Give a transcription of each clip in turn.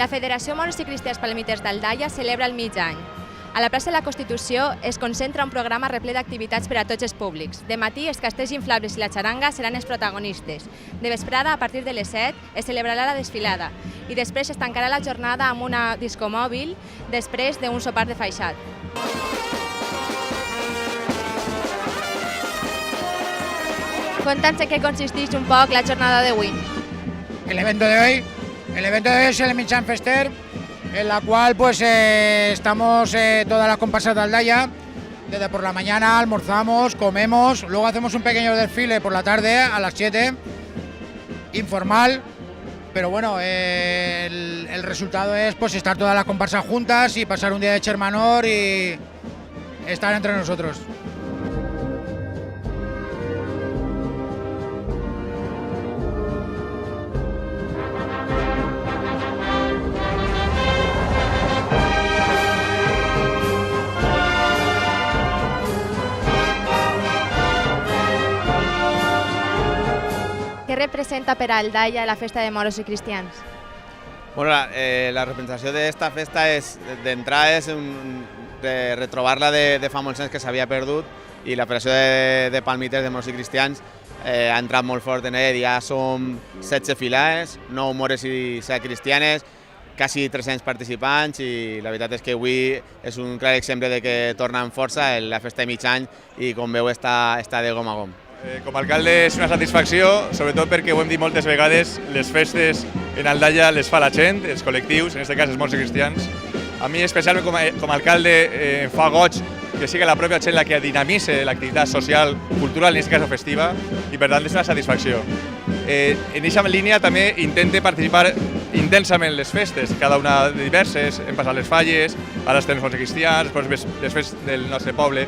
La Federació Moros i Cristians Palmiters d'Aldaia celebra el mig any. A la plaça de la Constitució es concentra un programa reple d'activitats per a tots els públics. De matí, els castells inflables i la xaranga seran els protagonistes. De vesprada, a partir de les 7, es celebrarà la desfilada i després es tancarà la jornada amb una discomòbil després d'un sopar de faixat. Conta'ns en què consisteix un poc la jornada d'avui. El evento de hoy es el Michan Fester, en la cual pues estamos todas las comparsas de Aldaia. Desde por la mañana almorzamos, comemos, luego hacemos un pequeño desfile por la tarde a las 7, informal, pero bueno, el resultado es pues estar todas las comparsas juntas y pasar un día de Chermanor y estar entre nosotros. Què representa per a Aldaia la festa de moros i cristians? Bueno, la representació d'esta festa d'entrada és de retrobar-la de fa molts anys que s'havia perdut, i la Federació de Palmiters de Moros i Cristians ha entrat molt fort en ell. Ja som 16 filades, 9 mores i 7 cristianes, quasi 300 participants, i la veritat és que avui és un clar exemple de que torna amb força la festa de mig any i, com veu, està de gom a gom. Com a alcalde és una satisfacció, sobretot perquè ho hem dit moltes vegades, les festes en Aldaia les fa la gent, els col·lectius, en aquest cas els moros i cristians. A mi, especialment com a alcalde, em fa goig que sigui la pròpia gent la que dinamitza l'activitat social, cultural, en aquest cas festiva, i per tant és una satisfacció. En aquesta línia també intente participar intensament en les festes, cada una de diverses, hem passat les falles, ara estem els moros i cristians, les festes del nostre poble,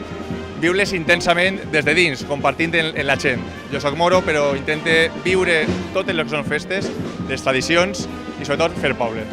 viure-les intensament des de dins, compartint en la gent. Jo soc moro, però intente viure totes les que són festes, les tradicions i sobretot fer poble.